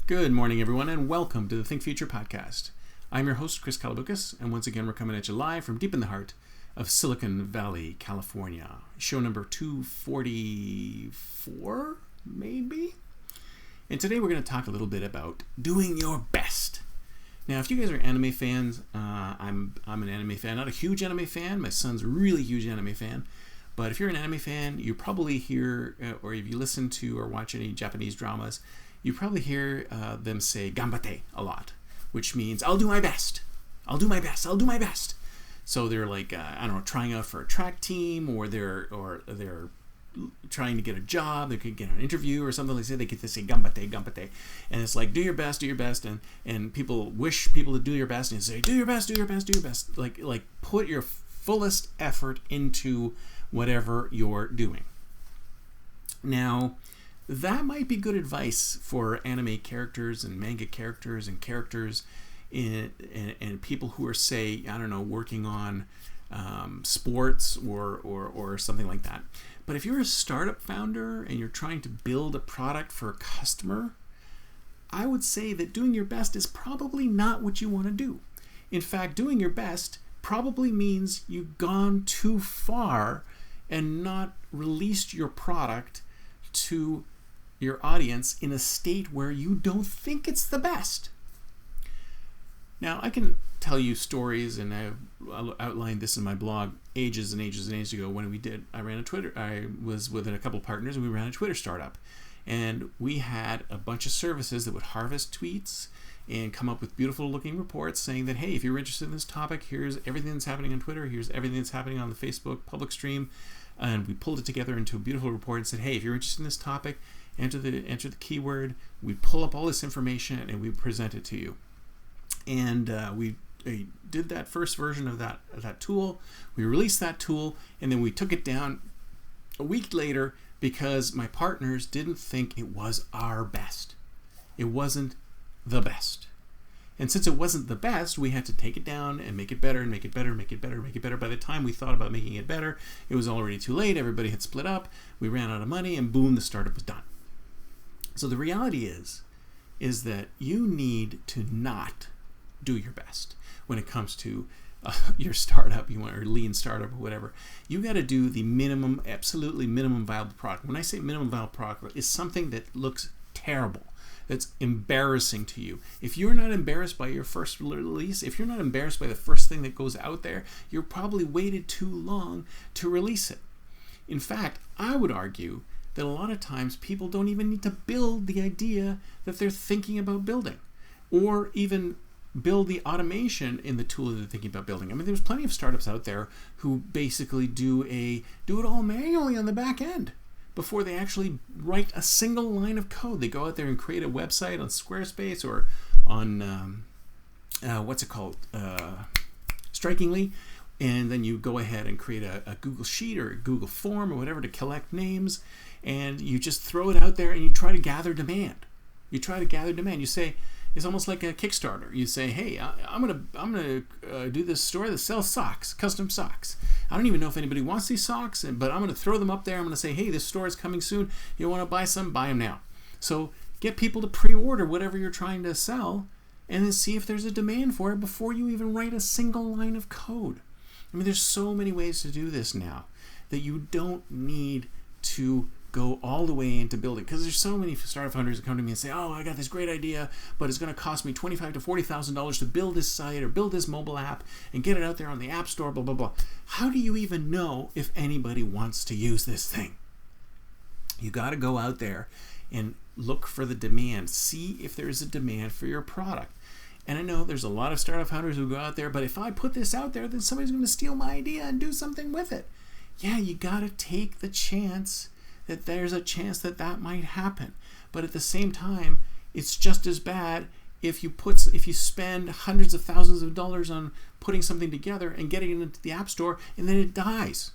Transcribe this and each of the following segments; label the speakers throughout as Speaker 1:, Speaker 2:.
Speaker 1: Good morning, everyone, and welcome to the Think Future podcast. I'm your host, Chris Kalaboukis, and once again, we're coming at you live from deep in the heart of Silicon Valley, California. Show number 244, maybe? And today we're going to talk a little bit about doing your best. Now, if you guys are anime fans, I'm an anime fan, not a huge anime fan. My son's a really huge anime fan. But if you're an anime fan, you probably hear, or if you listen to or watch any Japanese dramas, you probably hear them say "ganbatte" a lot, which means I'll do my best. I'll do my best. I'll do my best. So they're like, I don't know, trying out for a track team, or they're trying to get a job. They could get an interview or something like that. They get to say "ganbatte, ganbatte," and it's like do your best, and people wish people to do your best, and say do your best, do your best, do your best. Like put your fullest effort into whatever you're doing. Now, that might be good advice for anime characters and manga characters and characters and people who are, say, I don't know, working on sports or something like that. But if you're a startup founder and you're trying to build a product for a customer, I would say that doing your best is probably not what you want to do. In fact, doing your best probably means you've gone too far and not released your product to your audience in a state where you don't think it's the best. Now, I can tell you stories, and I've outlined this in my blog ages and ages and ages ago when I ran a Twitter. I was with a couple partners, and we ran a Twitter startup. And we had a bunch of services that would harvest tweets and come up with beautiful looking reports saying that, hey, if you're interested in this topic, here's everything that's happening on Twitter, here's everything that's happening on the Facebook public stream. And we pulled it together into a beautiful report and said, hey, if you're interested in this topic, enter the keyword. We pull up all this information and we present it to you. And we did that first version of that tool. We released that tool, and then we took it down a week later because my partners didn't think it was our best. It wasn't the best. And since it wasn't the best, we had to take it down and make it better and make it better, make it better, make it better. By the time we thought about making it better, it was already too late. Everybody had split up. We ran out of money, and boom, the startup was done. So the reality is that you need to not do your best when it comes to your startup, or lean startup or whatever. You got to do the minimum, absolutely minimum viable product. When I say minimum viable product, it's something that looks terrible, that's embarrassing to you. If you're not embarrassed by your first release, if you're not embarrassed by the first thing that goes out there, you're probably waited too long to release it. In fact, I would argue that a lot of times people don't even need to build the idea that they're thinking about building, or even build the automation in the tool that they're thinking about building. I mean, there's plenty of startups out there who basically do it all manually on the back end before they actually write a single line of code. They go out there and create a website on Squarespace or on Strikingly, and then you go ahead and create a Google Sheet or a Google Form or whatever to collect names, and you just throw it out there and you try to gather demand. You say, it's almost like a Kickstarter. You say, hey, I'm gonna do this store that sells socks, custom socks. I don't even know if anybody wants these socks, but I'm gonna throw them up there. I'm gonna say, hey, this store is coming soon. You want to buy some? Buy them now. So get people to pre-order whatever you're trying to sell, and then see if there's a demand for it before you even write a single line of code. I mean, there's so many ways to do this now that you don't need to go all the way into building, because there's so many startup founders that come to me and say, oh, I got this great idea, but it's going to cost me $25,000 to $40,000 to build this site or build this mobile app and get it out there on the App Store, blah, blah, blah. How do you even know if anybody wants to use this thing? You got to go out there and look for the demand. See if there's a demand for your product. And I know there's a lot of startup founders who go out there, but if I put this out there, then somebody's going to steal my idea and do something with it. Yeah, you got to take the chance that there's a chance that might happen. But at the same time, it's just as bad if you spend hundreds of thousands of dollars on putting something together and getting it into the App Store and then it dies.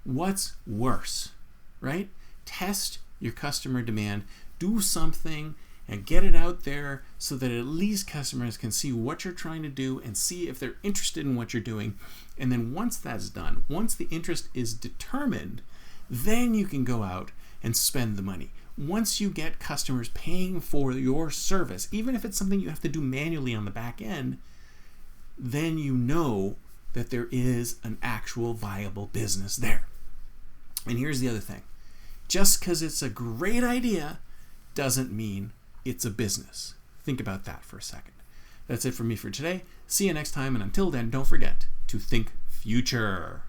Speaker 1: What's worse, right? Test your customer demand. Do something and get it out there so that at least customers can see what you're trying to do and see if they're interested in what you're doing. And then once that's done, once the interest is determined, then you can go out and spend the money. once you get customers paying for your service, even if it's something you have to do manually on the back end, then you know that there is an actual viable business there. And here's the other thing. Just because it's a great idea doesn't mean it's a business. Think about that for a second. That's it for me for today. See you next time, and until then, don't forget to think future.